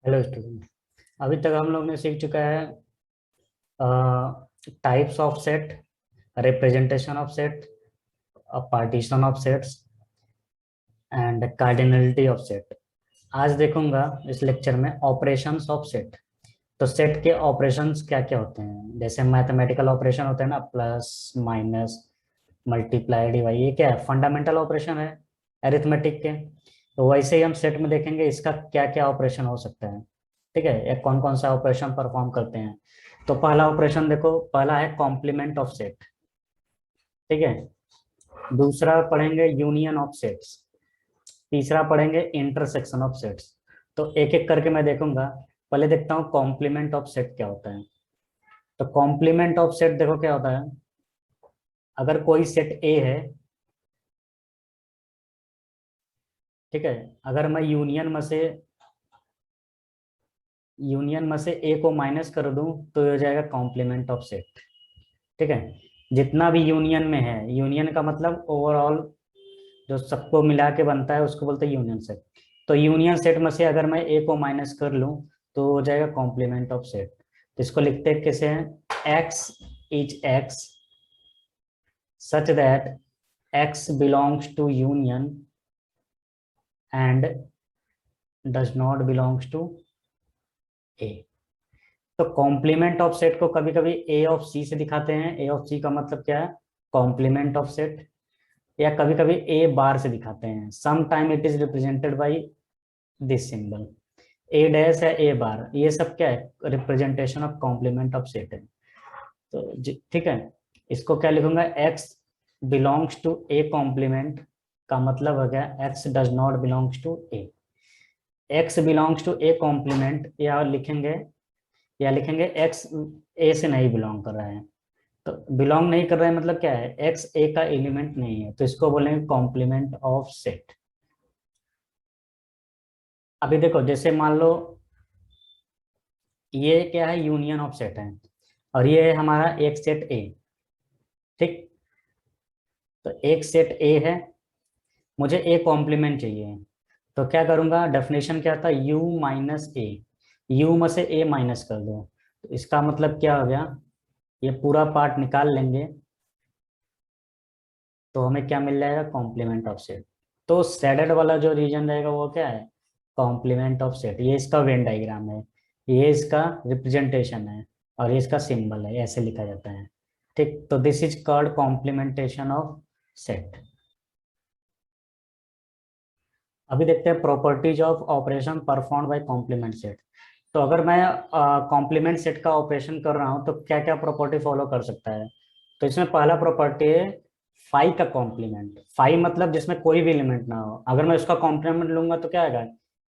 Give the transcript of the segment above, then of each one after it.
Hello student. अभी तक हम लोग ने सीख चुका है types of set, representation of set, partition of sets and cardinality of set. आज देखूंगा इस लेक्चर में ऑपरेशंस ऑफ सेट। तो सेट के ऑपरेशंस क्या क्या होते हैं, जैसे मैथमेटिकल ऑपरेशन होते हैं ना, प्लस माइनस मल्टीप्लाई डिवाइड, ये क्या है, फंडामेंटल ऑपरेशन है अरिथमेटिक के। तो वैसे ही हम सेट में देखेंगे इसका क्या क्या ऑपरेशन हो सकता है। ठीक है, या कौन कौन सा ऑपरेशन परफॉर्म करते हैं। तो पहला ऑपरेशन देखो, पहला है कॉम्प्लीमेंट ऑफ सेट। ठीक है, दूसरा पढ़ेंगे यूनियन ऑफ सेट्स, तीसरा पढ़ेंगे इंटरसेक्शन ऑफ सेट्स। तो एक एक करके मैं देखूंगा। पहले देखता हूँ कॉम्प्लीमेंट ऑफ सेट क्या होता है। तो कॉम्प्लीमेंट ऑफ सेट देखो क्या होता है। अगर कोई सेट ए है, ठीक है, अगर मैं यूनियन में से ए को माइनस कर दूं तो ये हो जाएगा कॉम्प्लीमेंट ऑफ सेट। ठीक है, जितना भी यूनियन में है, यूनियन का मतलब ओवरऑल जो सबको मिला के बनता है उसको बोलते हैं यूनियन सेट। तो यूनियन सेट में से अगर मैं ए को माइनस कर लूं तो हो जाएगा कॉम्प्लीमेंट ऑफ सेट। तो इसको लिखते हैं कैसे हैं, x is x such that x belongs to union and does not belongs to A. तो कॉम्प्लीमेंट ऑफ सेट को कभी कभी ए ऑफ सी से दिखाते हैं। ए ऑफ सी का मतलब क्या है, कॉम्प्लीमेंट ऑफ सेट। या कभी कभी ए बार से दिखाते हैं, some time it is represented by this symbol, A dash है ए बार, ये सब क्या है, representation of complement of set है। तो ठीक है, इसको क्या लिखूंगा, X belongs to A complement का मतलब हो गया X does not belongs to A. X belongs to A complement या लिखेंगे एक्स ए से नहीं बिलोंग कर रहा है। तो बिलोंग नहीं कर रहा है मतलब क्या है, एक्स ए का एलिमेंट नहीं है, तो इसको बोलेंगे कॉम्प्लीमेंट ऑफ सेट। अभी देखो, जैसे मान लो ये क्या है, यूनियन ऑफ सेट है, और ये है हमारा एक सेट ए। ठीक, तो एक सेट ए है, मुझे ए कॉम्प्लीमेंट चाहिए। तो क्या करूंगा, डेफिनेशन क्या था, यू माइनस ए, यू में से ए माइनस कर दो। तो इसका मतलब क्या हो गया, ये पूरा पार्ट निकाल लेंगे तो हमें क्या मिल जाएगा, कॉम्प्लीमेंट ऑफ सेट। तो शेडेड वाला जो रीजन रहेगा वो क्या है, कॉम्प्लीमेंट ऑफ सेट। ये इसका वेन डायग्राम है, ये इसका रिप्रेजेंटेशन है, और ये इसका सिंबल है, ऐसे लिखा जाता है। ठीक, तो this is called complementation of set. अभी देखते हैं properties of operation perform by complement set. तो अगर मैं कॉम्प्लीमेंट सेट का ऑपरेशन कर रहा हूँ तो क्या क्या प्रॉपर्टी फॉलो कर सकता है। तो इसमें पहला प्रॉपर्टी है फाई का कॉम्प्लीमेंट। फाई मतलब जिसमें कोई भी एलिमेंट ना हो, अगर मैं उसका कॉम्प्लीमेंट लूंगा तो क्या आएगा,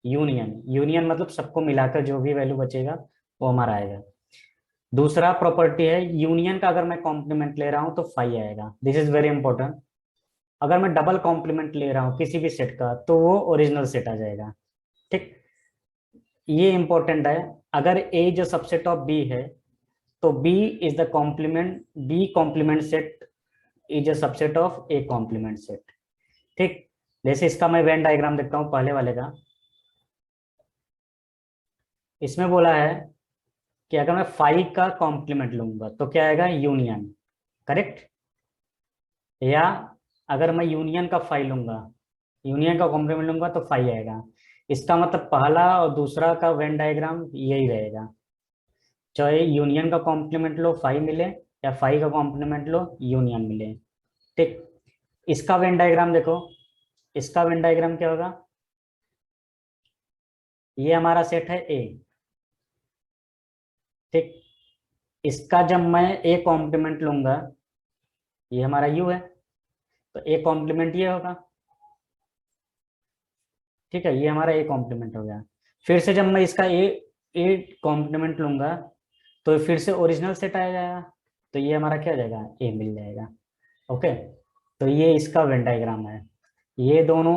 यूनियन। यूनियन मतलब सबको मिलाकर जो भी वैल्यू बचेगा वो हमारा आएगा। दूसरा प्रॉपर्टी है यूनियन का अगर मैं कॉम्प्लीमेंट ले रहा हूँ तो फाई आएगा, दिस इज वेरी इंपॉर्टेंट। अगर मैं डबल कॉम्प्लीमेंट ले रहा हूँ किसी भी सेट का तो वो ओरिजिनल सेट आ जाएगा। ठीक, ये इंपॉर्टेंट है। अगर ए जो सबसेट ऑफ बी है तो B is the complement, B complement set is a subset of A complement set. ठीक, जैसे इसका मैं वेन डायग्राम देखता हूँ पहले वाले का। इसमें बोला है कि अगर मैं फाइव का कॉम्प्लीमेंट लूंगा तो क्या आएगा, यूनियन। करेक्ट, या अगर मैं यूनियन का फाइव लूंगा, यूनियन का कॉम्प्लीमेंट लूंगा तो फाइव आएगा। इसका मतलब पहला और दूसरा का वेन डायग्राम यही रहेगा, चाहे यूनियन का कॉम्प्लीमेंट लो फाइव मिले या फाइव का कॉम्प्लीमेंट लो यूनियन मिले। ठीक, इसका वेन डायग्राम देखो, इसका वेन डायग्राम क्या होगा, ये हमारा सेट है ए। ठीक, इसका जब मैं ए कॉम्प्लीमेंट लूंगा, ये हमारा यू है, तो ए कॉम्प्लीमेंट ये होगा। ठीक है, ये हमारा ए कॉम्प्लीमेंट हो गया। फिर से जब मैं इसका ए कॉम्प्लीमेंट लूंगा तो फिर से ओरिजिनल सेट आ जाएगा, तो ये हमारा क्या हो जाएगा, ए मिल जाएगा। ओके, तो ये इसका वेन डायग्राम है, ये दोनों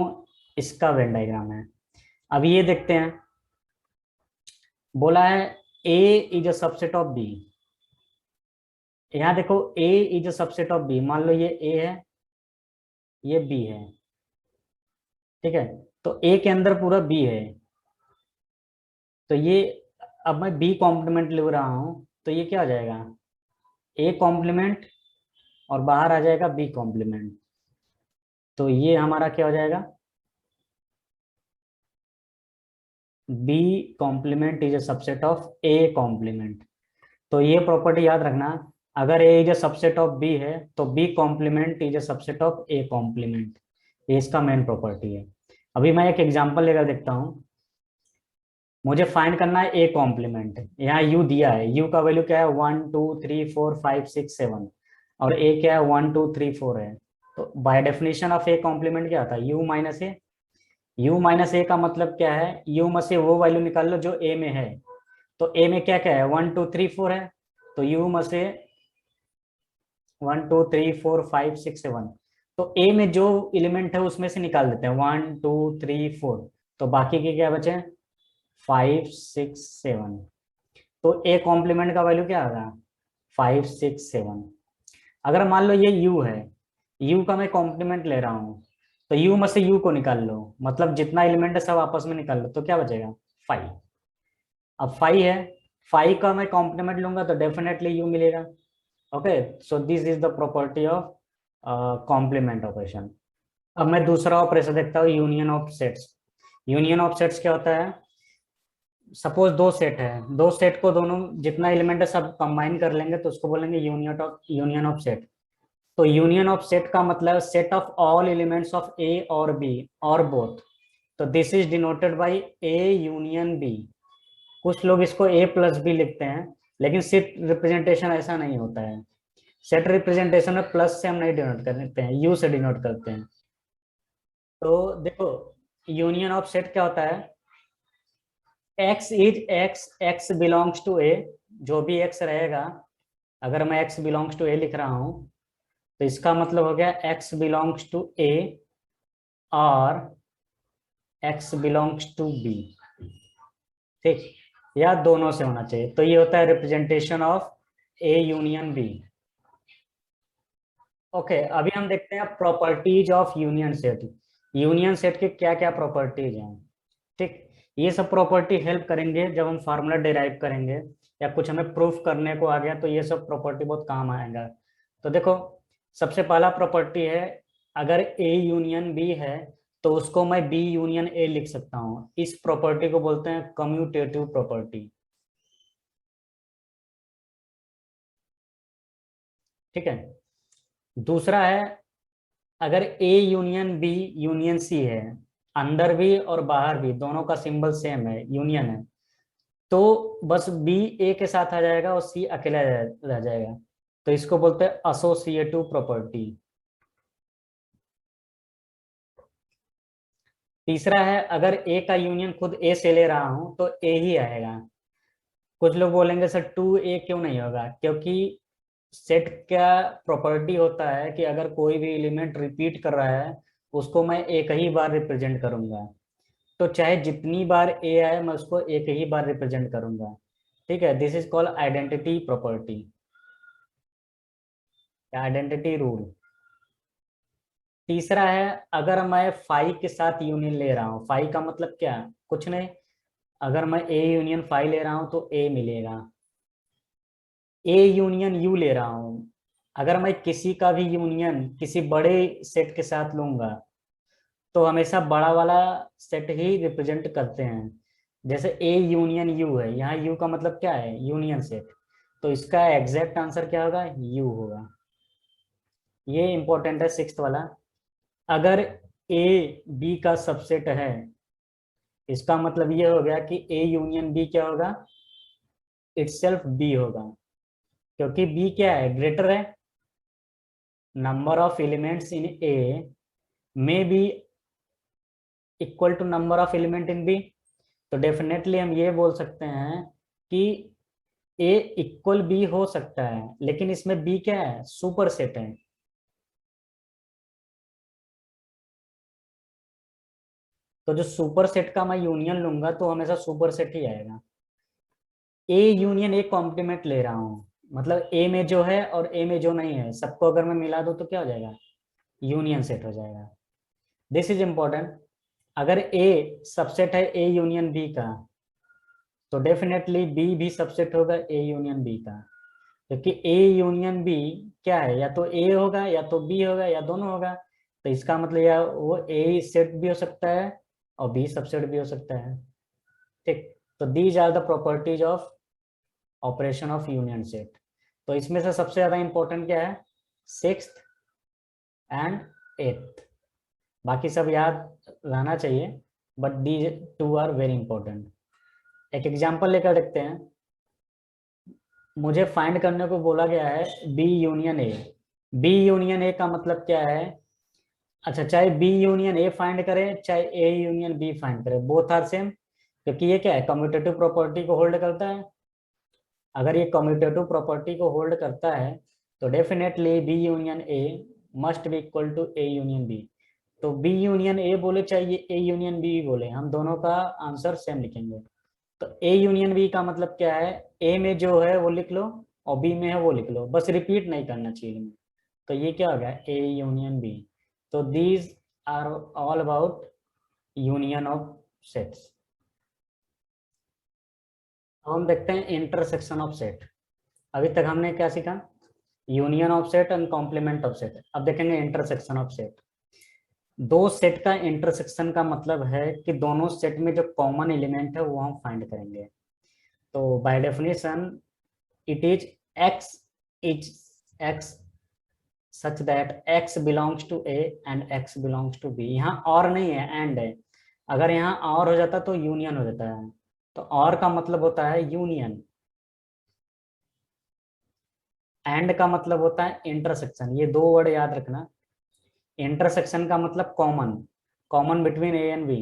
इसका वेन डायग्राम है। अब ये देखते हैं, बोला है A is a subset of B. यहाँ देखो A is a subset of B, मान लो ये ए है ये बी है। ठीक है, तो ए के अंदर पूरा बी है, तो ये अब मैं बी कॉम्प्लीमेंट ले रहा हूँ तो ये क्या हो जाएगा, ए कॉम्प्लीमेंट और बाहर आ जाएगा बी कॉम्प्लीमेंट। तो ये हमारा क्या हो जाएगा, B complement is a subset of A complement. तो ये प्रॉपर्टी याद रखना, अगर A is a subset of B है तो B complement is a subset of A complement. ये इसका मेन प्रॉपर्टी है। अभी मैं एक एग्जांपल लेकर देखता हूँ। मुझे फाइंड करना है ए कॉम्प्लीमेंट। यहाँ यू दिया है, यू का वैल्यू क्या है 1 2 3 4 5 6 7, और ए क्या है 1 2 3 4 है। तो by definition of A complement क्या होता है, U minus A. U minus A का मतलब क्या है, यू में से वो वैल्यू निकाल लो जो ए में है। तो ए में क्या क्या है 1 2 3 4 है, तो यू में से 1 2 3 4 5 6 7। तो ए में जो एलिमेंट है उसमें से निकाल देते हैं 1 2 3 4। तो बाकी के क्या बचे 5 6 7। तो ए कॉम्प्लीमेंट का वैल्यू क्या होगा 5 6 7। अगर मान लो ये u है, u का मैं कॉम्प्लीमेंट ले रहा हूँ, तो u में से u को निकाल लो, मतलब जितना एलिमेंट है सब आपस में निकाल लो, तो क्या बचेगा 5। अब 5 है, 5 का मैं कॉम्प्लीमेंट लूंगा तो डेफिनेटली u मिलेगा। Okay, so this is the property of complement operation. अब मैं दूसरा ऑपरेशन देखता हूँ, union of sets. Union of sets क्या होता है, सपोज दो सेट है, दो सेट को दोनों जितना एलिमेंट है सब कंबाइन कर लेंगे तो उसको बोलेंगे यूनियन ऑफ सेट। तो यूनियन ऑफ सेट का मतलब set of all elements of A और बी और बोथ। तो this is denoted by A union B. कुछ लोग इसको ए प्लस बी लिखते हैं, लेकिन सेट रिप्रेजेंटेशन ऐसा नहीं होता है। सेट रिप्रेजेंटेशन में प्लस से हम नहीं डिनोट करते हैं, यू से डिनोट करते हैं। तो देखो, यूनियन ऑफ सेट क्या होता है, x is x, x belongs to A, जो भी एक्स रहेगा, अगर मैं एक्स बिलोंग्स टू ए लिख रहा हूं तो इसका मतलब हो गया एक्स बिलोंग्स टू ए और एक्स बिलोंग्स टू बी। ठीक, या दोनों से होना चाहिए। तो ये होता है representation of A union B. Okay, अभी हम देखते हैं properties of union set. Union set के क्या क्या प्रॉपर्टीज हैं। ठीक, ये सब प्रॉपर्टी हेल्प करेंगे जब हम फार्मूला डिराइव करेंगे या कुछ हमें प्रूफ करने को आ गया, तो ये सब प्रॉपर्टी बहुत काम आएगा। तो देखो, सबसे पहला प्रॉपर्टी है, अगर ए यूनियन बी है तो उसको मैं बी यूनियन ए लिख सकता हूँ। इस प्रॉपर्टी को बोलते हैं कम्यूटेटिव प्रॉपर्टी। ठीक है, दूसरा है, अगर A union B union C है, अंदर भी और बाहर भी दोनों का सिंबल सेम है, यूनियन है, तो बस बी ए के साथ आ जाएगा और सी अकेला रह जाएगा। तो इसको बोलते हैं एसोसिएटिव प्रॉपर्टी। तीसरा है, अगर ए का यूनियन खुद ए से ले रहा हूं तो ए ही आएगा। कुछ लोग बोलेंगे सर 2a क्यों नहीं होगा, क्योंकि सेट का प्रॉपर्टी होता है कि अगर कोई भी एलिमेंट रिपीट कर रहा है उसको मैं एक ही बार रिप्रेजेंट करूंगा। तो चाहे जितनी बार ए आए मैं उसको एक ही बार रिप्रेजेंट करूंगा। ठीक है, this is called identity property, identity rule. तीसरा है, अगर मैं फाई के साथ यूनियन ले रहा हूँ, फाई का मतलब क्या, कुछ नहीं, अगर मैं ए यूनियन फाई ले रहा हूँ तो ए मिलेगा। ए यूनियन यू ले रहा हूँ, अगर मैं किसी का भी यूनियन किसी बड़े सेट के साथ लूंगा तो हमेशा बड़ा वाला सेट ही रिप्रेजेंट करते हैं। जैसे ए यूनियन यू है, यहाँ यू का मतलब क्या है, यूनियन सेट। तो इसका एग्जैक्ट आंसर क्या होगा, यू होगा। ये इंपॉर्टेंट है सिक्स्थ वाला। अगर ए बी का सबसेट है, इसका मतलब ये हो गया कि ए यूनियन बी क्या होगा, इटसेल्फ बी होगा, क्योंकि बी क्या है, ग्रेटर है, number of elements in A में B equal to number of element in B. तो डेफिनेटली हम ये बोल सकते हैं कि ए इक्वल बी हो सकता है, लेकिन इसमें बी क्या है, सुपर सेट है। तो जो सुपर सेट का मैं यूनियन लूंगा तो हमेशा सुपर सेट ही आएगा। ए यूनियन ए कॉम्प्लीमेंट ले रहा हूँ, मतलब ए में जो है और ए में जो नहीं है सबको अगर मैं मिला दूं तो क्या हो जाएगा, यूनियन सेट हो जाएगा। This is important. अगर ए सबसेट है ए यूनियन बी का, तो डेफिनेटली बी भी सबसेट होगा ए यूनियन बी का, क्योंकि ए यूनियन बी क्या है, या तो ए होगा या तो बी होगा या दोनों होगा। तो इसका मतलब या वो ए सेट भी हो सकता है और बी सबसेट भी हो सकता है। ठीक, तो these are the properties of operation of union set. तो इसमें से सबसे ज्यादा इंपॉर्टेंट क्या है, सिक्स्थ एंड एट्थ। बाकी सब याद रहना चाहिए, but these two are very important. एक एग्जांपल लेकर देखते हैं। मुझे फाइंड करने को बोला गया है B union A. B union A का मतलब क्या है, अच्छा चाहे बी यूनियन ए फाइंड करें चाहे ए यूनियन बी फाइंड करें, बोथ आर सेम, क्योंकि ये क्या है, कम्यूटेटिव प्रॉपर्टी को होल्ड करता है। अगर ये कम्यूटेटिव प्रॉपर्टी को होल्ड करता है तो definitely B union A must be equal to A union B. तो बी यूनियन ए बोले चाहे ए यूनियन बी बोले, हम दोनों का आंसर सेम लिखेंगे। तो ए यूनियन बी का मतलब क्या है, ए में जो है वो लिख लो और बी में है वो लिख लो, बस रिपीट नहीं करना चाहिए। तो ये क्या हो गया, ए यूनियन बी। तो these are all about union of sets. अब हम देखते हैं इंटरसेक्शन ऑफ सेट। अभी तक हमने क्या सीखा, union of set and complement of set. अब देखेंगे इंटरसेक्शन ऑफ सेट। दो सेट का इंटरसेक्शन का मतलब है कि दोनों सेट में जो कॉमन एलिमेंट है वो हम फाइंड करेंगे। तो by definition it is X is x such that x belongs to A and X belongs to B. यहाँ और नहीं है, एंड है। अगर यहाँ और हो जाता तो यूनियन हो जाता है। तो और का मतलब होता है यूनियन, एंड का मतलब होता है इंटरसेक्शन। ये दो वर्ड याद रखना। इंटरसेक्शन का मतलब common, common between A and B.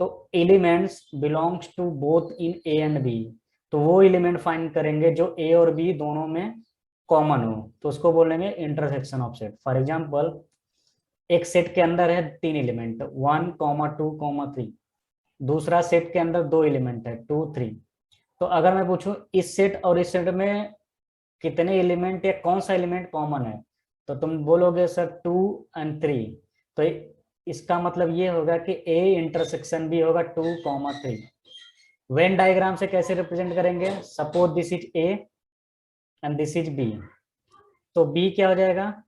तो elements belongs to both in A and B, तो वो एलिमेंट फाइंड करेंगे जो ए और बी दोनों में कॉमन हो, तो उसको बोलेंगे intersection of set. For example एक सेट के अंदर है तीन एलिमेंट 1, 2, 3। दूसरा सेट के अंदर दो एलिमेंट है 2, 3। तो अगर मैं पूछूं इस सेट और इस सेट में कितने एलिमेंट या कौन सा एलिमेंट कॉमन है, तो तुम बोलोगे सर 2 और 3। तो इसका मतलब ये होगा कि ए इंटरसेक्शन भी होगा 2, 3। वेन डायग्राम से कैसे रिप्रेजेंट करेंगे, suppose this is A and this is B. तो बी क्या हो जाएगा,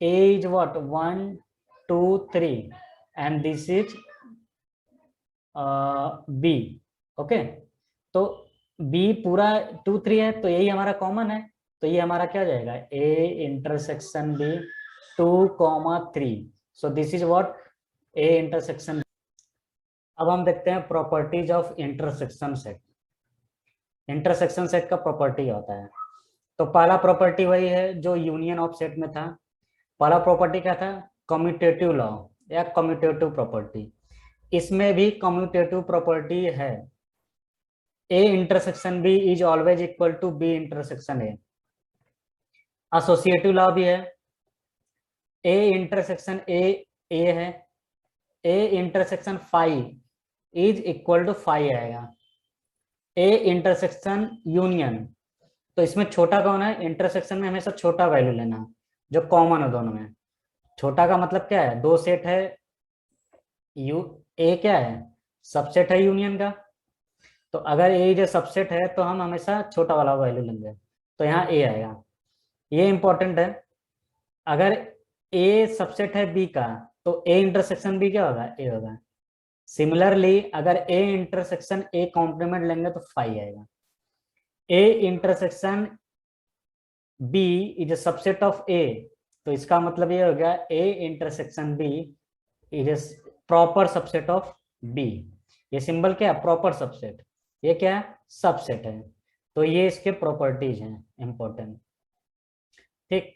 A is what 1, 2, 3 and this is B. Okay, तो बी पूरा 2, 3 है, तो यही हमारा कॉमन है। तो ये हमारा क्या हो जाएगा, A intersection B 2, 3। So this is what A intersection. अब हम देखते हैं properties of intersection set. Intersection set का प्रॉपर्टी होता है, तो पहला प्रॉपर्टी वही है जो यूनियन ऑफ सेट में था। पहला प्रॉपर्टी क्या था, कम्यूटेटिव लॉ या कम्यूटेटिव प्रॉपर्टी। इसमें भी कम्यूटेटिव प्रॉपर्टी है, A intersection B is always equal to B intersection A. Associative law भी है, ए इंटरसेक्शन ए है, A intersection five is equal to five आएगा। ए इंटरसेक्शन यूनियन, तो इसमें छोटा कौन है, इंटरसेक्शन में हमेशा छोटा वैल्यू लेना जो कॉमन है दोनों में। छोटा का मतलब क्या है, दो सेट है, यू ए क्या है, सबसेट है यूनियन का। तो अगर ए जो सबसेट है तो हम हमेशा छोटा वाला वैल्यू लेंगे, तो यहाँ ए आएगा। ये इंपॉर्टेंट है, अगर ए सबसेट है बी का तो ए इंटरसेक्शन बी क्या होगा, ए होगा। सिमिलरली अगर ए इंटरसेक्शन ए कॉम्प्लीमेंट लेंगे तो फाइव आएगा। A intersection B is a subset of A, तो इसका मतलब ये हो गया A intersection B is a proper subset of B. ये सिंबल क्या है, प्रॉपर सबसेट, ये क्या है, सबसेट है। तो ये इसके प्रॉपर्टीज हैं इंपॉर्टेंट। ठीक,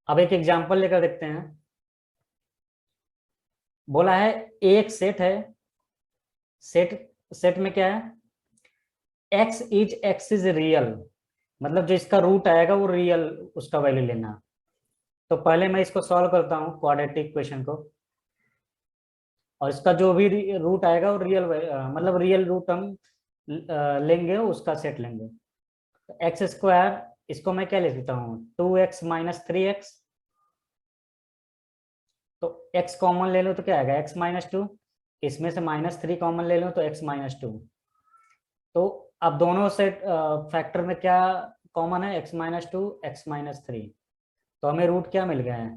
अब एक एग्जांपल लेकर देखते हैं। बोला है एक सेट है, सेट सेट में क्या है, एक्स इज रियल, मतलब जो इसका रूट आएगा वो रियल, उसका वैल्यू लेना। तो पहले मैं इसको सॉल्व करता हूँ क्वाड्रेटिक इक्वेशन को, और इसका जो भी रूट आएगा वो रियल, मतलब रियल रूट हम लेंगे, उसका सेट लेंगे। तो एक्स स्क्वायर, इसको मैं क्या लिख देता हूँ 2x - 3x। तो x कॉमन ले लो तो क्या आएगा x - 2, इसमें से -3 कॉमन ले लो तो x - 2। तो अब दोनों सेट फैक्टर में क्या कॉमन है, x-2 x-3, तो हमें रूट क्या मिल गया है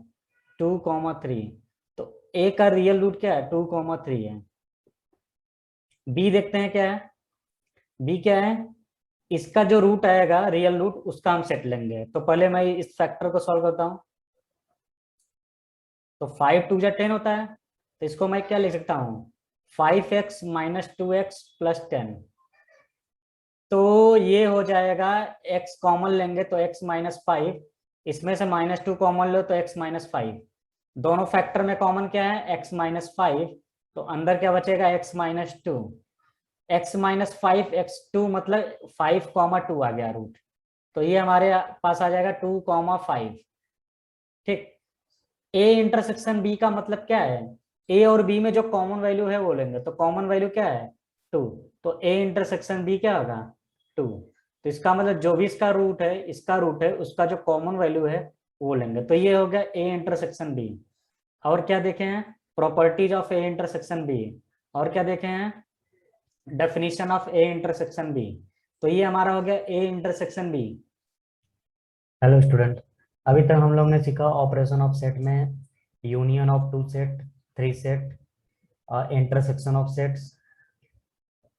2,3। तो a का रियल रूट क्या है 2,3 है। b देखते हैं क्या है, b क्या है, इसका जो रूट आएगा रियल रूट उसका हम सेट लेंगे। तो पहले मैं इस फैक्टर को सॉल्व करता हूँ। तो 5 2 10 होता है, तो इसको मैं क्या लिख सकता हूँ 5x - 2x + 10। तो ये हो जाएगा, x कॉमन लेंगे तो x - 5, इसमें से -2 कॉमन लो तो x - 5। दोनों फैक्टर में कॉमन क्या है x - 5, तो अंदर क्या बचेगा x - 2। x - 5 x2 मतलब 5,2 आ गया रूट। तो ये हमारे पास आ जाएगा 2,5। ठीक। ए इंटरसेक्शन बी का मतलब क्या है, ए और बी में जो कॉमन वैल्यू है वो लेंगे, तो कॉमन वैल्यू क्या है 2। तो ए इंटरसेक्शन बी क्या होगा 2। तो इसका मतलब जो भी इसका रूट है, इसका रूट है, उसका जो कॉमन वैल्यू है वो लेंगे। तो ये हो गया ए इंटरसेक्शन बी। और क्या देखे हैं, properties of A intersection B. और क्या देखे हैं, definition of A intersection B. तो ये हमारा हो गया A intersection B. Hello student, अभी तक हम लोग ने सीखा ऑपरेशन ऑफ सेट में union of 2 set, 3 set, intersection of sets,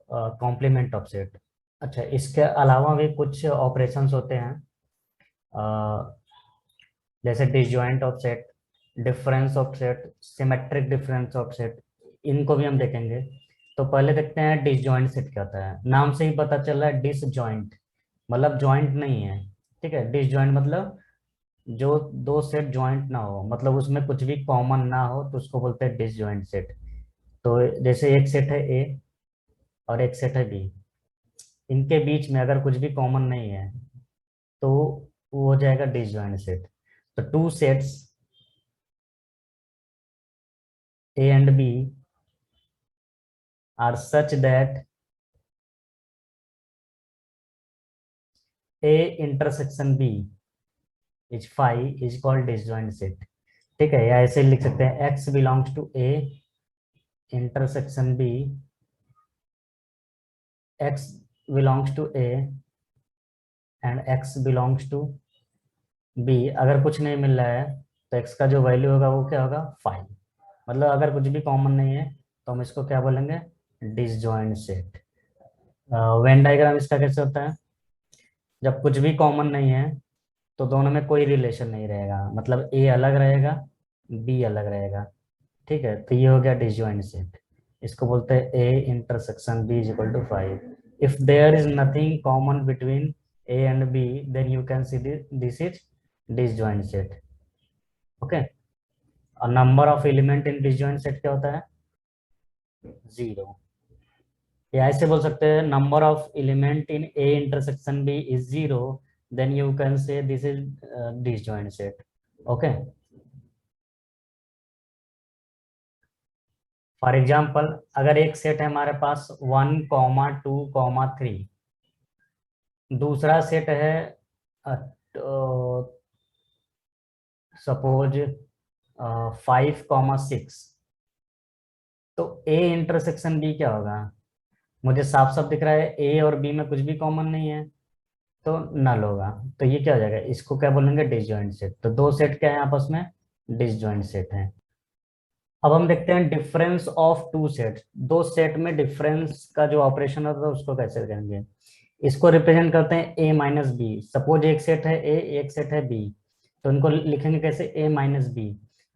complement of set. अच्छा, इसके अलावा भी कुछ ऑपरेशंस होते हैं, जैसे disjoint of set, difference of set, symmetric difference of set, इनको भी हम देखेंगे। तो पहले देखते हैं डिसजॉइंट सेट क्या होता है। नाम से ही पता चल रहा है डिसजॉइंट मतलब जॉइंट नहीं है। ठीक है, डिसजॉइंट मतलब जो दो सेट जॉइंट ना हो, मतलब उसमें कुछ भी कॉमन ना हो, तो उसको बोलते हैं डिसजॉइंट सेट। तो जैसे एक सेट है ए और एक सेट है बी, इनके बीच में अगर कुछ भी कॉमन नहीं है तो वो हो जाएगा डिसजॉइंट सेट। तो two sets A and B are such that A intersection B is phi is called disjoint set. ठीक है, या ऐसे लिख सकते हैं X belongs to A intersection B, X belongs to A and X belongs to B. अगर कुछ नहीं मिल रहा है तो एक्स का जो वैल्यू होगा वो क्या होगा 5। मतलब अगर कुछ भी कॉमन नहीं है तो हम इसको क्या बोलेंगे डिसजॉइंट सेट। वेन डायग्राम इसका कैसे होता है, जब कुछ भी कॉमन नहीं है तो दोनों में कोई रिलेशन नहीं रहेगा, मतलब ए अलग रहेगा बी अलग रहेगा। ठीक है, तो ये हो गया डिसजॉइंट सेट। इसको बोलते हैं A intersection B is equal to 5। If there is nothing common between A and B then you can see this is disjoint set. Okay. और number of element in disjoint set क्या होता है 0। या ऐसे बोल सकते हैं number of element in A intersection B is 0, then you can say this is disjoint set. Okay. For example, अगर एक सेट है हमारे पास 1, 2, 3, दूसरा सेट है सपोज 5, 6, तो ए इंटरसेक्शन बी क्या होगा, मुझे साफ साफ दिख रहा है ए और बी में कुछ भी कॉमन नहीं है तो नल होगा। तो ये क्या हो जाएगा, इसको क्या बोलेंगे डिसजॉइंट सेट। तो दो सेट क्या है आपस में डिसजॉइंट सेट है। अब हम देखते हैं डिफरेंस ऑफ टू सेट। दो सेट में डिफरेंस का जो ऑपरेशन होता है उसको कैसे करेंगे। इसको रिप्रेजेंट करते हैं a - b। सपोज एक सेट है a, एक सेट है b, तो इनको लिखेंगे कैसे a - b।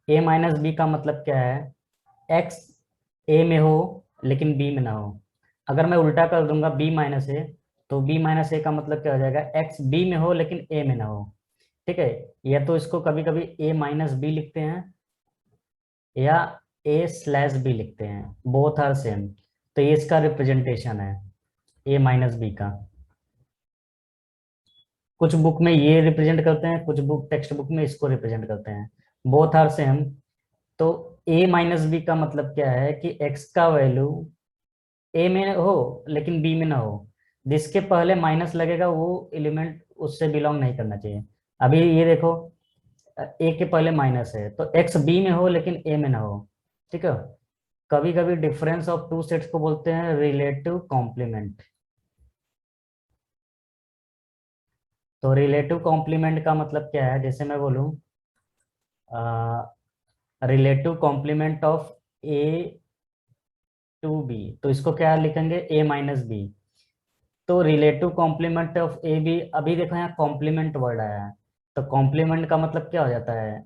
a - b का मतलब क्या है, x a में हो लेकिन b में ना हो। अगर मैं उल्टा कर दूंगा b - a, तो b - a का मतलब क्या हो जाएगा, x b में हो लेकिन a में ना हो। ठीक है, या तो इसको कभी कभी a - b लिखते हैं या a/b लिखते हैं, बोथ आर सेम। तो ये इसका रिप्रेजेंटेशन है a - b का। कुछ बुक में ये रिप्रेजेंट करते हैं, कुछ बुक टेक्स्ट बुक में इसको रिप्रेजेंट करते हैं, बोथ आर सेम। तो a - b का मतलब क्या है कि x का वैल्यू a में हो लेकिन b में ना हो, जिसके पहले माइनस लगेगा वो एलिमेंट उससे बिलोंग नहीं करना चाहिए। अभी ये देखो, a के पहले माइनस है तो x b में हो लेकिन a में ना हो। ठीक है, कभी कभी डिफरेंस ऑफ टू सेट्स को बोलते हैं रिलेटिव कॉम्प्लीमेंट। तो रिलेटिव कॉम्प्लीमेंट का मतलब क्या है, जैसे मैं बोलूँ relative complement of A to B, तो इसको क्या लिखेंगे, ए माइनस बी। तो relative complement of A B, अभी देखो यहाँ कॉम्प्लीमेंट वर्ड आया है, तो कॉम्प्लीमेंट का मतलब क्या हो जाता है,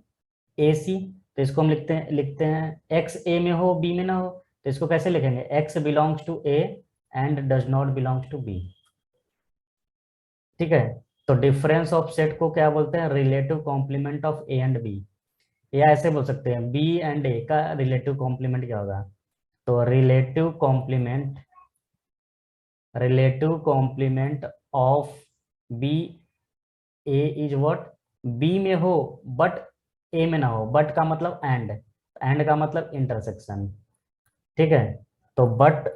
ए सी। तो इसको हम लिखते हैं एक्स ए में हो बी में ना हो, तो इसको कैसे लिखेंगे, X belongs to A and does not belongs to B. ठीक है। तो डिफरेंस ऑफ सेट को क्या बोलते हैं, relative complement of A and B. या ऐसे बोल सकते हैं बी एंड ए का रिलेटिव कॉम्प्लीमेंट क्या होगा। तो relative complement of B A is what, B में हो बट ए में ना हो, बट का मतलब एंड का मतलब इंटरसेक्शन। ठीक है। तो बट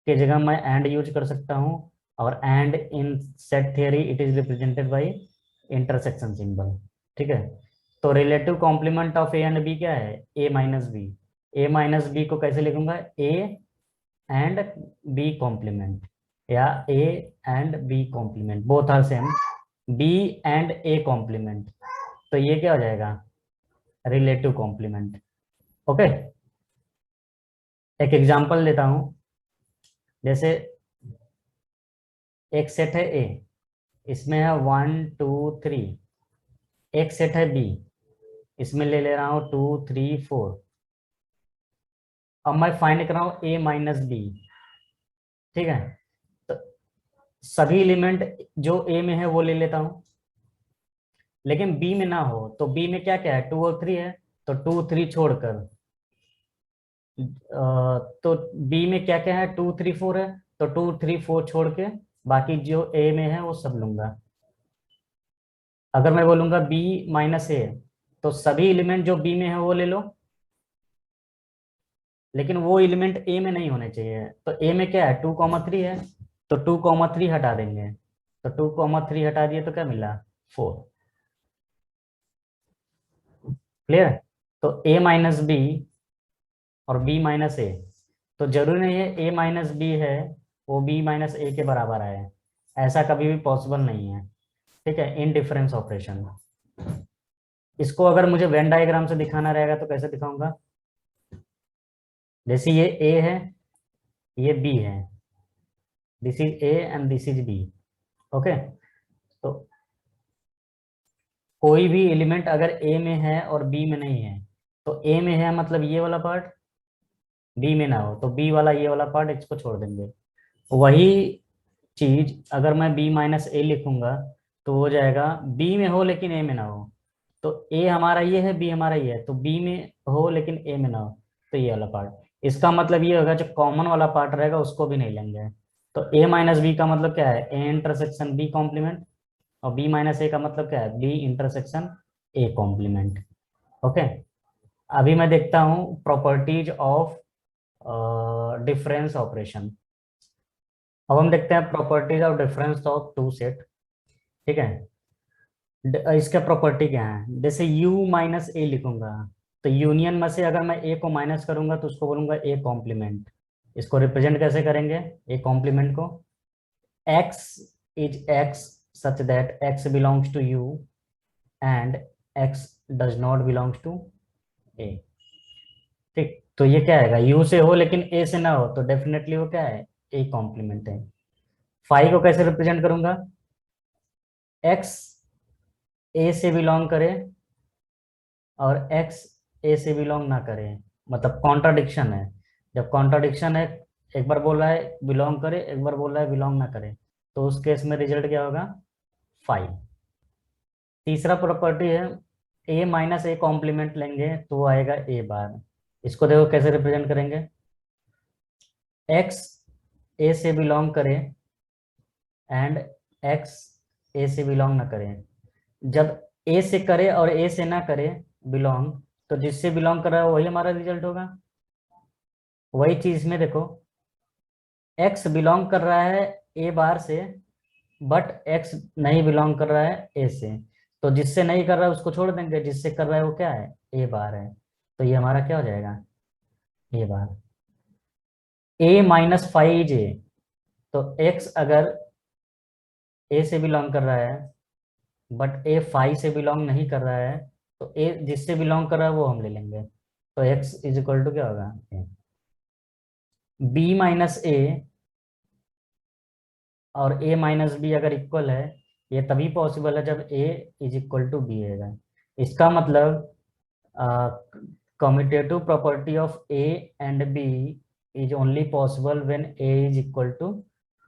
की जगह मैं एंड यूज कर सकता हूँ, और and in set theory it is represented by intersection symbol. ठीक है। तो relative complement of A and B क्या है, A minus B. A minus B को कैसे लिखूंगा, ए एंड बी कॉम्प्लीमेंट, या A and B complement, both are same, B and A complement. तो ये क्या हो जाएगा, रिलेटिव कॉम्प्लीमेंट। ओके। एक एग्जांपल देता हूं, जैसे एक सेट है ए, इसमें है 1 2 3। एक सेट है बी, इसमें ले रहा हूं 2 3 4। अब मैं फाइंड कर रहा हूं ए माइनस बी। ठीक है। तो सभी एलिमेंट जो ए में है वो ले लेता हूं, लेकिन बी में ना हो, तो बी में क्या क्या है, 2 और 3 है, तो 2 3 छोड़कर तो बी में क्या क्या है, 2 3 4 है, तो 2 3 4 छोड़ के बाकी जो ए में है वो सब लूंगा। अगर मैं बोलूंगा बी माइनस ए, तो सभी एलिमेंट जो बी में है वो ले लो, लेकिन वो एलिमेंट ए में नहीं होने चाहिए। तो ए में क्या है, 2 3 है, तो 2 3 हटा देंगे, तो 2 3 हटा दिए तो क्या मिला, 4। क्लियर। तो ए माइनस बी और बी माइनस ए, तो जरूरी नहीं है ए माइनस बी है वो बी माइनस ए के बराबर आए, ऐसा कभी भी पॉसिबल नहीं है। ठीक है, इन डिफरेंस ऑपरेशन। इसको अगर मुझे वेन डायग्राम से दिखाना रहेगा तो कैसे दिखाऊंगा, जैसे ये ए है, ये बी है, this is A and this is B. Okay. तो कोई भी एलिमेंट अगर ए में है और बी में नहीं है, तो ए में है मतलब ये वाला पार्ट, बी में ना हो तो बी वाला ये वाला पार्ट, इसको छोड़ देंगे। वही चीज अगर मैं बी माइनस ए लिखूंगा, तो हो जाएगा बी में हो लेकिन ए में ना हो। तो ए हमारा ये है, बी हमारा ये है, तो बी में हो लेकिन ए में ना हो, तो ये वाला पार्ट। इसका मतलब ये होगा जो कॉमन वाला पार्ट रहेगा उसको भी नहीं लेंगे। तो ए माइनस बी का मतलब क्या है, ए इंटरसेक्शन बी कॉम्प्लीमेंट, और बी माइनस ए का मतलब क्या है, B intersection A complement. Okay. अभी मैं देखता हूँ प्रॉपर्टीज ऑफ डिफरेंस ऑपरेशन। अब हम देखते हैं properties of difference of two set. ठीक है। इसका प्रॉपर्टी क्या है, जैसे u माइनस ए लिखूंगा, तो यूनियन में से अगर मैं a को माइनस करूंगा तो उसको बोलूंगा a कॉम्प्लीमेंट। इसको रिप्रेजेंट कैसे करेंगे, a कॉम्प्लीमेंट को, x is x such that x belongs to u and x does not belongs to a। ठीक, तो ये क्या आएगा, u से हो लेकिन a से ना हो, तो डेफिनेटली वो क्या है, a कॉम्प्लीमेंट है। फाई को कैसे रिप्रेजेंट करूंगा, x a से बिलोंग करे और x a से बिलोंग ना करे, मतलब कॉन्ट्राडिक्शन है। जब कॉन्ट्राडिक्शन है, एक बार बोल रहा है बिलोंग करे, एक बार बोल रहा है बिलोंग ना करे, तो उस केस में रिजल्ट क्या होगा, 5। तीसरा प्रॉपर्टी है a माइनस ए कॉम्प्लीमेंट लेंगे तो वो आएगा a बार। इसको देखो कैसे रिप्रेजेंट करेंगे, x a से बिलोंग करे एंड x a से बिलोंग ना करे। जब a से करे और a से ना करे बिलोंग, तो जिससे बिलोंग कर रहा है वही हमारा रिजल्ट होगा। वही चीज में देखो, x बिलोंग कर रहा है a बार से, बट x नहीं बिलोंग कर रहा है a से, तो जिससे नहीं कर रहा है उसको छोड़ देंगे, जिससे कर रहा है वो क्या है, a बार है, तो ये हमारा क्या हो जाएगा, a bar. a minus 5 is a, तो x अगर ए से बिलोंग कर रहा है, बट ए फाइव से बिलोंग नहीं कर रहा है, तो ए जिससे बिलोंग कर रहा है वो हम ले लेंगे। तो एक्स इज इक्वल टू क्या होगा, बी माइनस ए और ए माइनस बी अगर इक्वल है, ये तभी पॉसिबल है जब A is equal to B है। इसका मतलब commutative property of A and B is only possible when A is equal to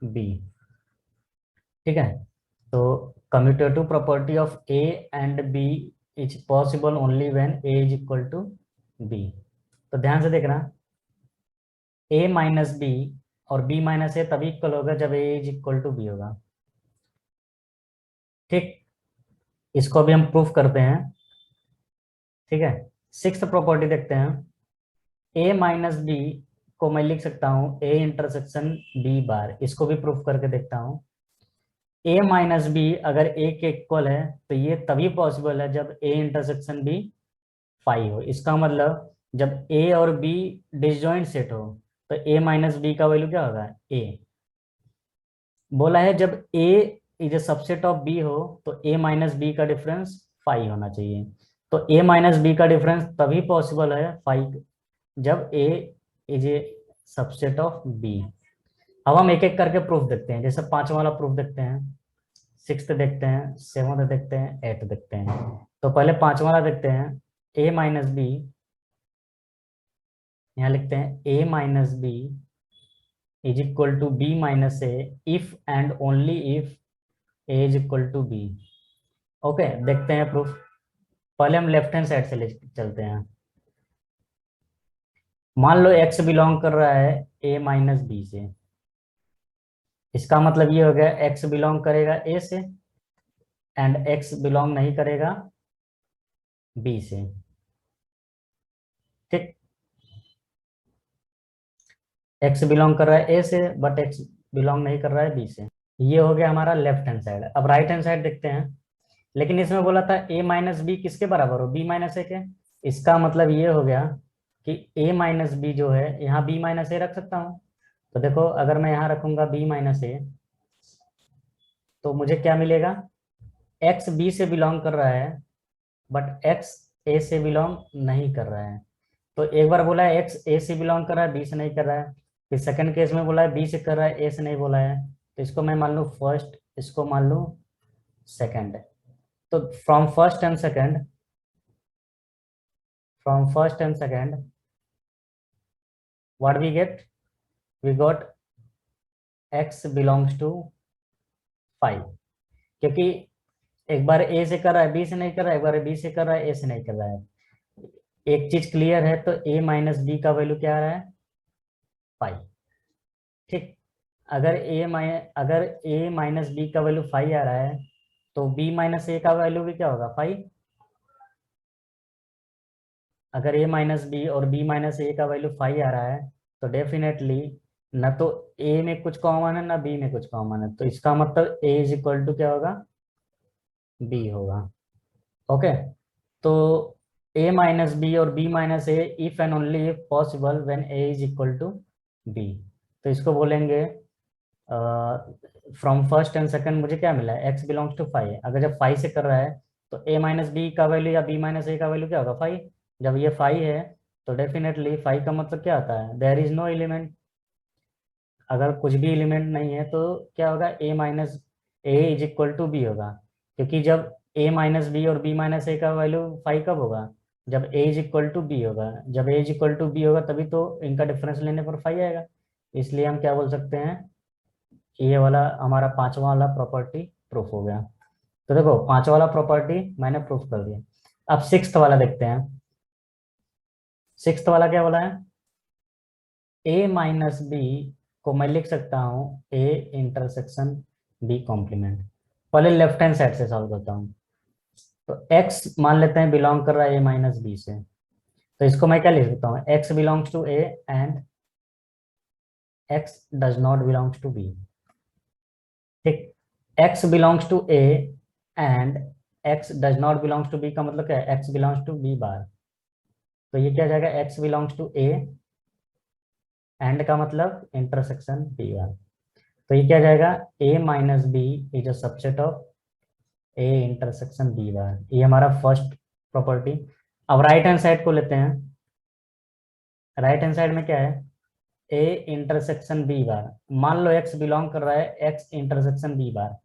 B. ठीक है, तो commutative property of A and B is possible only when A is equal to B. तो ध्यान से देखना, ए माइनस बी और B minus A तभी equal होगा जब A is equal to B होगा। ठीक, इसको भी हम प्रूफ करते हैं। ठीक है, सिक्स्थ प्रॉपर्टी देखते हैं। ए माइनस बी को मैं लिख सकता हूँ ए इंटरसेक्शन बी बार, इसको भी प्रूफ करके देखता हूँ। ए माइनस बी अगर ए के इक्वल है तो ये तभी पॉसिबल है जब ए इंटरसेक्शन बी फाइव हो। इसका मतलब जब ए और बी डिसजॉइंट सेट हो तो ए माइनस बी का वैल्यू क्या होगा, ए। बोला है जब A is a subset of B हो तो ए माइनस बी का डिफरेंस फाइव होना चाहिए। तो ए माइनस बी का डिफरेंस तभी पॉसिबल है फाइव जब A is a subset of B. अब हम एक एक करके प्रूफ देखते हैं, जैसे पांचवा वाला प्रूफ देखते हैं, सिक्स्थ देखते हैं, सेवंथ देखते हैं, एट्थ देखते हैं। तो पहले पांचवा वाला देखते हैं, ए माइनस बी, यहाँ लिखते हैं A minus B is equal to B minus A if and only if A is equal to B. Okay, देखते हैं प्रूफ। पहले हम लेफ्ट हैंड साइड से ले चलते हैं। मान लो एक्स बिलोंग कर रहा है ए माइनस बी से, इसका मतलब ये हो गया एक्स बिलोंग करेगा ए से एंड एक्स बिलोंग नहीं करेगा बी से। ठीक, एक्स बिलोंग कर रहा है ए से बट एक्स बिलोंग नहीं कर रहा है बी से। ये हो गया हमारा लेफ्ट हैंड साइड। अब राइट हैंड साइड देखते हैं। लेकिन इसमें बोला था ए माइनस बी किसके बराबर हो, बी माइनस ए के। इसका मतलब ये हो गया कि ए माइनस बी जो है, यहाँ बी माइनस ए रख सकता हूँ। तो देखो अगर मैं यहाँ रखूंगा बी माइनस ए तो मुझे क्या मिलेगा, एक्स बी से बिलोंग कर रहा है बट एक्स ए से बिलोंग नहीं कर रहा है। तो एक बार बोला है एक्स ए से बिलोंग कर रहा है, बी से नहीं कर रहा है। फिर सेकंड केस में बोला है बी से कर रहा है, ए से नहीं बोला है। तो इसको मैं मान लूँ फर्स्ट, इसको मान लूँ सेकंड। तो from first and second what we get, we got X belongs to five. क्योंकि एक बार ए से कर रहा है बी से नहीं कर रहा है, एक बार बी से कर रहा है ए से नहीं कर रहा है। एक चीज क्लियर है, तो ए माइनस बी का वैल्यू क्या आ रहा है, फाइव। ठीक, अगर ए माइनस बी का वैल्यू फाइव आ रहा है तो बी माइनस ए का वैल्यू भी क्या होगा, फाइव। अगर ए माइनस बी और बी माइनस ए का वैल्यू फाइव आ रहा है तो डेफिनेटली न तो ए में कुछ कॉमन है ना बी में कुछ कॉमन है, तो इसका मतलब ए इज इक्वल टू क्या होगा, बी होगा। ओके, तो ए माइनस बी और B minus A if and only if possible when A is equal to B. तो इसको बोलेंगे फ्रॉम फर्स्ट एंड सेकंड मुझे क्या मिला है, एक्स बिलोंग्स टू फाइव। अगर जब फाइव से कर रहा है तो ए माइनस बी का वैल्यू या बी माइनस ए का वैल्यू क्या होगा, फाइव। जब ये फाइव है तो डेफिनेटली फाइव का मतलब क्या आता है, देयर इज नो एलिमेंट। अगर कुछ भी एलिमेंट नहीं है तो क्या होगा, A minus A is equal to B होगा। क्योंकि जब ए माइनस बी और बी माइनस ए का वैल्यू फाइव कब होगा, जब A is equal to B होगा। जब A is equal to B होगा तभी तो इनका डिफरेंस लेने पर फाइव आएगा। इसलिए हम क्या बोल सकते हैं, ये वाला हमारा पांचवा वाला प्रॉपर्टी प्रूफ हो गया। तो देखो पांचवा वाला प्रॉपर्टी मैंने प्रूफ कर दिया। अब सिक्स्थ वाला देखते हैं। सिक्स्थ वाला क्या बोला है, ए माइनस बी को मैं लिख सकता हूँ ए इंटरसेक्शन बी कॉम्प्लीमेंट। पहले लेफ्ट हैंड साइड से सॉल्व करता हूँ। तो x मान लेते हैं बिलोंग कर रहा है ए माइनस बी से, तो इसको मैं क्या लिख सकता हूँ, x belongs to A and x does not belongs to B. ठीक, x belongs to A and x does not belongs to B का मतलब क्या है, x belongs to B bar. तो ये क्या हो जाएगा, x belongs to A and का मतलब इंटरसेक्शन बी बार। तो ये क्या जाएगा, a minus B is a subset of a intersection b bar. ये हमारा फर्स्ट प्रॉपर्टी। अब राइट हैंड साइड को लेते हैं। राइट हैंड साइड में क्या है, a इंटरसेक्शन b बार। मान लो x बिलोंग कर रहा है x इंटरसेक्शन b बार,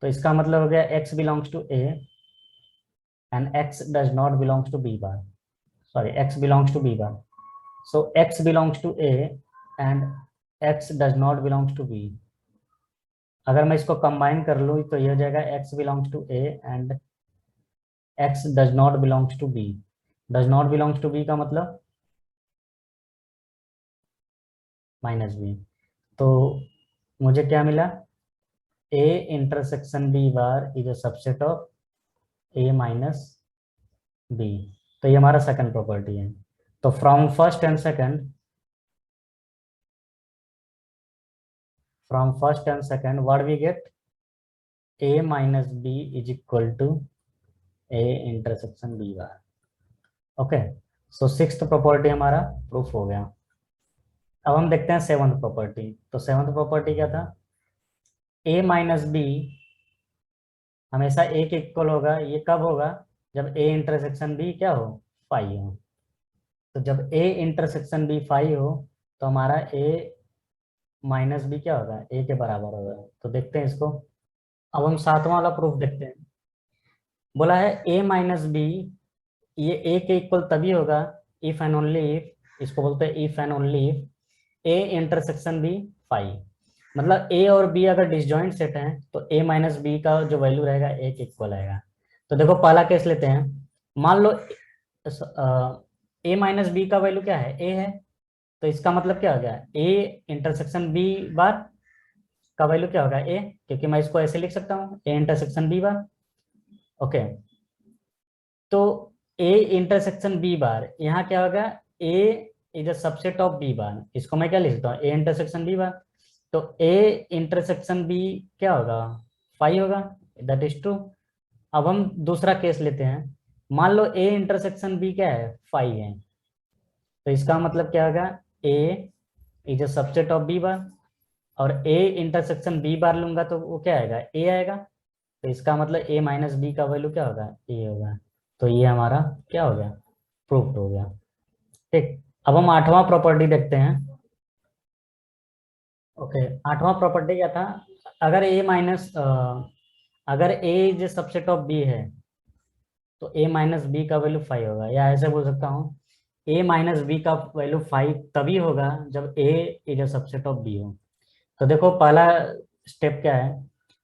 तो इसका मतलब हो गया x belongs to a and x does not belongs to b bar. Sorry, x belongs to b bar. So x belongs to a and x does not belongs to b। अगर मैं इसको combine कर लूँ तो ये हो जाएगा x belongs to a and x does not belongs to b। Does not belongs to b का मतलब माइनस b। तो मुझे क्या मिला, a intersection b bar is a subset of a minus b। तो ये हमारा सेकंड प्रॉपर्टी है। तो from first and second, what we get, a minus b is equal to a intersection b bar. Okay, so sixth property हमारा proof हो गया। अब हम देखते हैं सेवंथ प्रॉपर्टी। तो सेवंथ प्रॉपर्टी क्या था, a माइनस बी हमेशा a के इक्वल होगा। ये कब होगा, जब a इंटरसेक्शन b क्या हो, फाई हो। तो जब a इंटरसेक्शन b फाई हो तो हमारा a माइनस बी क्या होगा, a के बराबर होगा। तो देखते हैं इसको। अब हम सातवां वाला प्रूफ देखते हैं। बोला है a माइनस बी, ये a के इक्वल तभी होगा इफ एंड ओनली इफ, इसको बोलते हैं if and only if a intersection b phi. मतलब a और b अगर डिसजॉइंट सेट हैं तो a माइनस बी का जो वैल्यू रहेगा a के इक्वल आएगा। तो देखो पहला केस लेते हैं। मान लो a माइनस बी का वैल्यू क्या है, a है। तो इसका मतलब क्या हो गया, a इंटरसेक्शन b बार का वैल्यू क्या होगा, a, क्योंकि मैं इसको ऐसे लिख सकता हूँ a intersection b bar. Okay, तो a इंटरसेक्शन b बार यहाँ क्या होगा, a is a subset of b बार। इसको मैं क्या लिख सकता हूँ, a इंटरसेक्शन b बार। तो a इंटरसेक्शन b क्या होगा, फाई होगा, दैट इज ट्रू। अब हम दूसरा केस लेते हैं। मान लो a इंटरसेक्शन b क्या है, फाई है। तो इसका मतलब क्या होगा, a is a subset of b बार। और a इंटरसेक्शन b बार लूंगा तो वो क्या आएगा, a आएगा। तो इसका मतलब a माइनस बी का वैल्यू क्या होगा, a होगा। तो ये हमारा क्या हो गया, प्रूव्ड हो गया। ठीक, अब हम आठवां प्रॉपर्टी देखते हैं। ओके, आठवां प्रॉपर्टी क्या था, अगर a माइनस अगर a जो सबसेट ऑफ b है तो a माइनस बी का वैल्यू 5 होगा। या ऐसे बोल सकता हूँ, a माइनस बी का वैल्यू 5 तभी होगा जब a is a subset of b हो। तो देखो पहला स्टेप क्या है,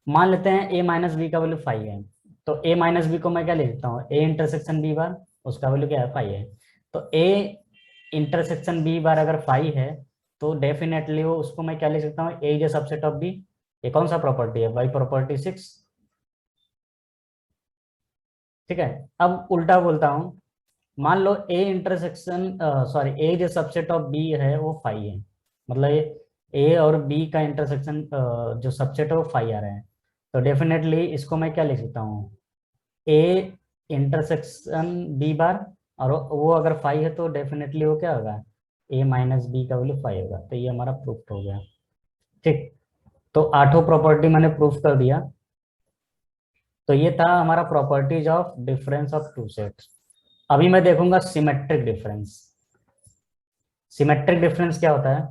मान लेते हैं a माइनस बी का वैल्यू 5 है। तो a माइनस बी को मैं क्या लिख सकता हूँ, a इंटरसेक्शन b बार, उसका वैल्यू क्या है, 5 है। तो a इंटरसेक्शन b बार अगर 5 है तो डेफिनेटली वो उसको मैं क्या लिख सकता हूँ, a is a subset of b। ये कौन सा प्रॉपर्टी है, बाई प्रॉपर्टी 6। ठीक है, अब उल्टा बोलता हूँ। मान लो a इंटरसेक्शन सॉरी a जो सबसेट ऑफ b है वो 5 है। मतलब ये a और b का इंटरसेक्शन जो सबसेट है वो 5 आ रहा है। तो डेफिनेटली इसको मैं क्या लिख सकता हूँ, a इंटरसेक्शन b बार, और वो अगर 5 है तो डेफिनेटली वो क्या होगा, a माइनस बी का वैल्यू 5 होगा। तो ये हमारा प्रूफ हो गया। ठीक, तो आठों प्रॉपर्टी मैंने प्रूफ कर दिया। तो ये था हमारा properties of difference of two sets. अभी मैं देखूंगा सिमेट्रिक डिफरेंस। सिमेट्रिक डिफरेंस क्या होता है,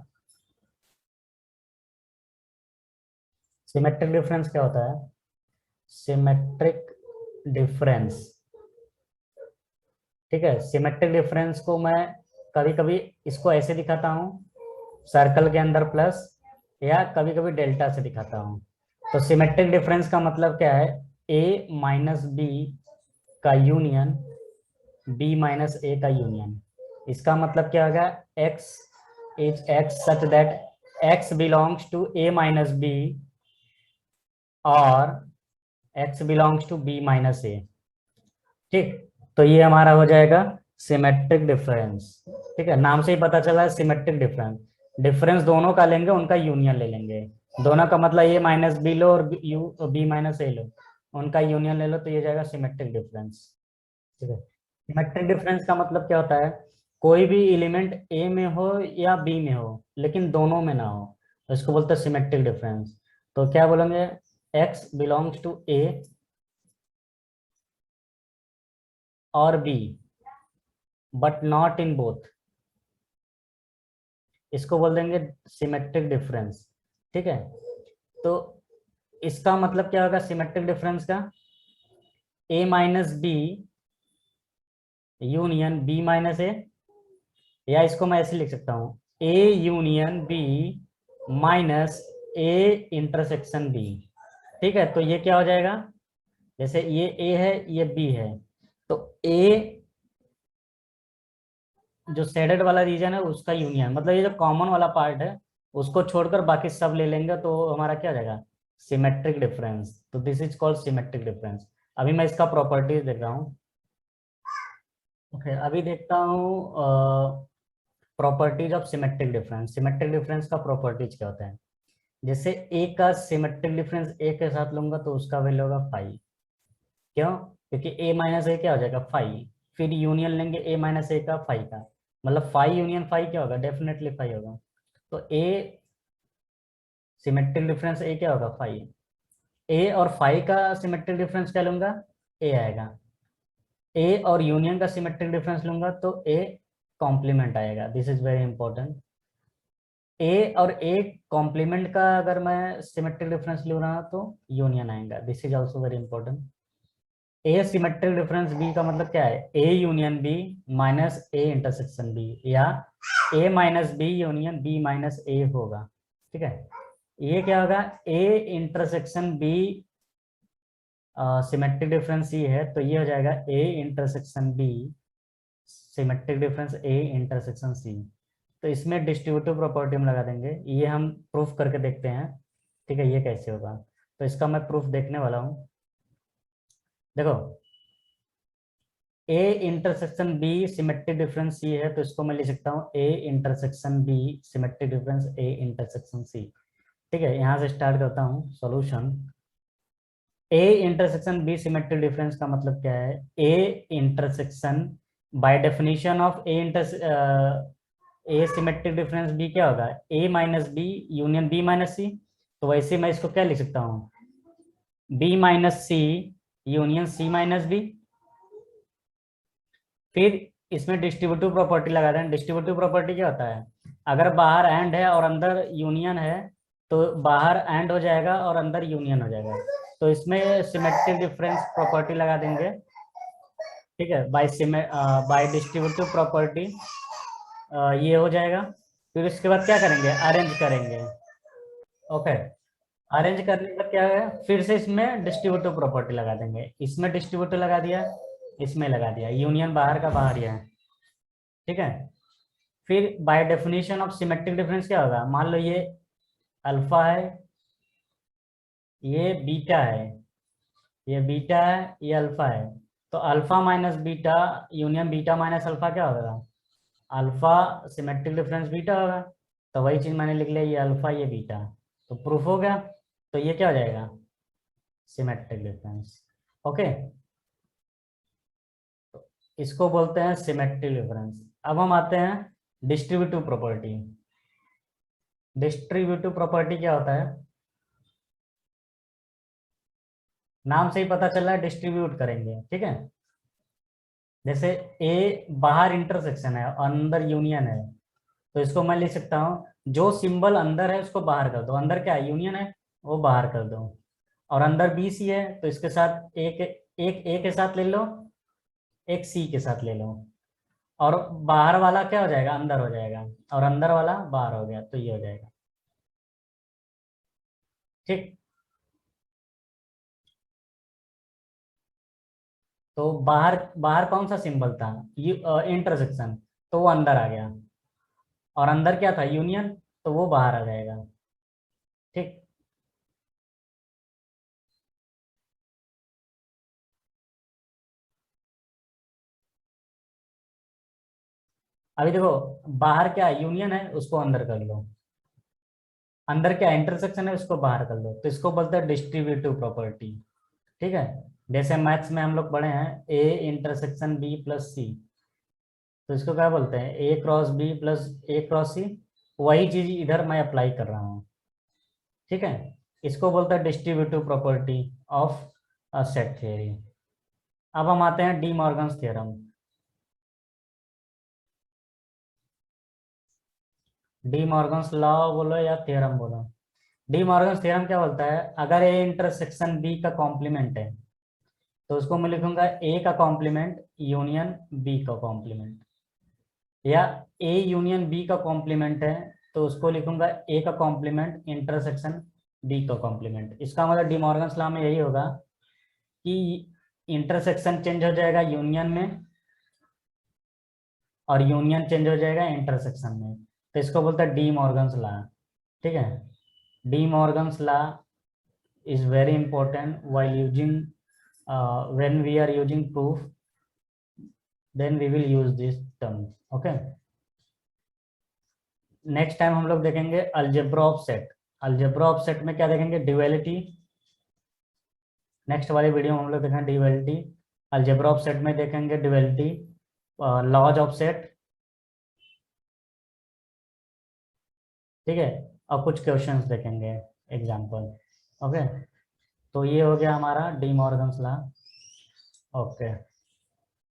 सिमेट्रिक डिफरेंस क्या होता है, सिमेट्रिक डिफरेंस, ठीक है। सिमेट्रिक डिफरेंस को मैं कभी कभी इसको ऐसे दिखाता हूँ, सर्कल के अंदर प्लस, या कभी कभी डेल्टा से दिखाता हूँ। तो सिमेट्रिक डिफरेंस का मतलब क्या है, ए माइनस बी का यूनियन बी माइनस ए का यूनियन। इसका मतलब क्या होगा, x is x such that x belongs to A minus B और x belongs to B minus A. ठीक, तो ये हमारा हो जाएगा सिमेट्रिक डिफरेंस। ठीक है, नाम से ही पता चला है सिमेट्रिक डिफरेंस। डिफरेंस दोनों का लेंगे, उनका यूनियन ले लेंगे। दोनों का मतलब ए माइनस बी लो और यू बी माइनस ए लो, उनका यूनियन ले लो, तो ये जाएगा सिमेट्रिक डिफरेंस। ठीक है, सिमेट्रिक डिफरेंस का मतलब क्या होता है, कोई भी एलिमेंट ए में हो या बी में हो लेकिन दोनों में ना हो, तो इसको बोलते हैं सिमेट्रिक डिफरेंस। तो क्या बोलेंगे, एक्स बिलोंग्स टू ए और B but not in both, इसको बोल देंगे सिमेट्रिक डिफरेंस। ठीक है, तो इसका मतलब क्या होगा सिमेट्रिक डिफरेंस का, A minus B union B minus A, या इसको मैं ऐसे लिख सकता हूँ A union B minus A intersection B. ठीक है, तो ये क्या हो जाएगा, जैसे ये ए है ये बी है, तो ए जो शेडेड वाला रीजन है उसका यूनियन, मतलब ये जो कॉमन वाला पार्ट है उसको छोड़कर बाकी सब ले लेंगे तो हमारा क्या हो जाएगा, सिमेट्रिक डिफरेंस। तो this is called symmetric difference. अभी मैं इसका प्रॉपर्टीज देख रहा हूँ। ओके, अभी देखता हूँ properties of symmetric difference. Symmetric difference का प्रॉपर्टीज क्या होता है, जैसे ए का सिमेट्रिक डिफरेंस ए के साथ लूंगा तो उसका वैल्यू होगा 5। क्यों, क्योंकि ए माइनस ए क्या हो जाएगा 5, फिर यूनियन लेंगे ए माइनस ए का 5 का, मतलब 5 यूनियन 5 क्या होगा, डेफिनेटली 5 होगा। तो ए सिमेट्रिक डिफरेंस ए क्या होगा 5, ए और 5 का सिमेट्रिक डिफरेंस क्या लूंगा, ए आएगा। ए और यूनियन का सिमेट्रिक डिफरेंस लूंगा तो ए कॉम्प्लीमेंट आएगा। This is very important. A और ए कॉम्प्लीमेंट का अगर मैं सिमेट्रिक डिफरेंस लूँ रहा तो यूनियन आएगा। This is also very important. A symmetric difference B का मतलब क्या है, A union B minus A intersection B, या A minus B union B minus A होगा। ठीक है, ये क्या होगा, A intersection B symmetric difference ये है तो ये हो जाएगा A intersection B symmetric difference A intersection C. तो इसमें डिस्ट्रीब्यूटिव प्रॉपर्टी हम लगा देंगे, ये हम प्रूफ करके देखते हैं। ठीक है, ये कैसे होगा, तो इसका मैं प्रूफ देखने वाला हूँ। देखो, A intersection B symmetric difference C है तो इसको मैं लिख सकता हूँ A intersection B symmetric difference A intersection C. ठीक है, यहाँ से स्टार्ट करता हूँ solution. A intersection B symmetric difference का मतलब क्या है, A intersection by definition of A A symmetric difference B क्या होगा, A minus B union B minus C. तो वैसे मैं इसको क्या लिख सकता हूँ, बी माइनस सी यूनियन सी माइनस बी। फिर इसमें डिस्ट्रीब्यूटिव प्रॉपर्टी लगा दें। डिस्ट्रीब्यूटिव प्रॉपर्टी क्या होता है, अगर बाहर एंड है और अंदर यूनियन है तो बाहर एंड हो जाएगा और अंदर यूनियन हो जाएगा। तो इसमें सिमेट्रिक डिफरेंस प्रॉपर्टी लगा देंगे। ठीक है, बाय डिस्ट्रीब्यूटिव प्रॉपर्टी ये हो जाएगा। फिर उसके बाद क्या करेंगे, अरेंज करेंगे। ओके, अरेंज करने का क्या है, फिर से इसमें डिस्ट्रीब्यूटिव प्रॉपर्टी लगा देंगे। इसमें डिस्ट्रीब्यूटिव लगा दिया, इसमें लगा दिया, यूनियन बाहर का बाहर ही है। ठीक है, फिर bye definition of symmetric difference क्या होगा, मान लो ये अल्फा है ये बीटा है, ये बीटा है ये अल्फा है, तो alpha minus beta union beta minus alpha क्या होगा, अल्फा सिमेट्रिक डिफरेंस बीटा होगा। तो वही चीज मैंने लिख लिया, ये अल्फा ये बीटा, तो प्रूफ हो गया। तो ये क्या हो जाएगा, सिमेट्रिक डिफरेंस। ओके, इसको बोलते हैं सिमेट्रिक डिफरेंस। अब हम आते हैं डिस्ट्रीब्यूटिव प्रॉपर्टी। डिस्ट्रीब्यूटिव प्रॉपर्टी क्या होता है, नाम से ही पता चल रहा है डिस्ट्रीब्यूट करेंगे। ठीक है, जैसे ए बाहर इंटरसेक्शन है अंदर यूनियन है, तो इसको मैं लिख सकता हूँ जो सिंबल अंदर है उसको बाहर कर दो, अंदर क्या है यूनियन है वो बाहर कर दो। और अंदर बी सी है तो इसके साथ एक एक ए के साथ ले लो, एक सी के साथ ले लो, और बाहर वाला क्या हो जाएगा, अंदर हो जाएगा, और अंदर वाला बाहर हो गया, तो ये हो जाएगा। ठीक, तो बाहर बाहर कौन सा सिंबल था, इंटरसेक्शन, तो वो अंदर आ गया, और अंदर क्या था यूनियन, तो वो बाहर आ जाएगा। ठीक, अभी देखो, बाहर क्या यूनियन है उसको अंदर कर लो, अंदर क्या इंटरसेक्शन है उसको बाहर कर लो, तो इसको बोलते हैं डिस्ट्रीब्यूटिव प्रॉपर्टी। ठीक है, जैसे मैथ्स में हम लोग पढ़े हैं ए इंटरसेक्शन बी प्लस सी, तो इसको क्या बोलते हैं, ए क्रॉस बी प्लस ए क्रॉस सी। वही चीज इधर मैं अप्लाई कर रहा हूँ। ठीक है, इसको बोलता है distributive property of a set theory. अब हम आते हैं D Morgan's theorem. D Morgan's law बोलो या थ्योरम बोलो, डी मॉर्गन्स थ्योरम क्या बोलता है, अगर ए इंटरसेक्शन बी का कॉम्प्लीमेंट है तो उसको मैं लिखूंगा ए का कॉम्प्लीमेंट यूनियन बी का कॉम्प्लीमेंट, या ए यूनियन बी का कॉम्प्लीमेंट है तो उसको लिखूंगा ए का कॉम्प्लीमेंट इंटरसेक्शन बी का कॉम्प्लीमेंट। इसका मतलब डी मॉर्गन्स लॉ में यही होगा कि इंटरसेक्शन चेंज हो जाएगा यूनियन में और यूनियन चेंज हो जाएगा इंटरसेक्शन में, तो इसको बोलता है डी मॉर्गन्स लॉ। ठीक है, De Morgan's law is very important while using when we are using proof, then we will use this term. Okay, next time हम लोग देखेंगे algebra of set. Algebra of set में क्या देखेंगे, duality. Next वाली video में हम लोग देखेंगे ड्यूअलिटी। अलजेब्रा ऑफ सेट में देखेंगे ड्यूअलिटी, लॉज ऑफ सेट। ठीक है, और कुछ क्वेश्चंस देखेंगे, एग्जांपल। ओके, तो ये हो गया हमारा डी मॉर्गन्स लॉ। ओके।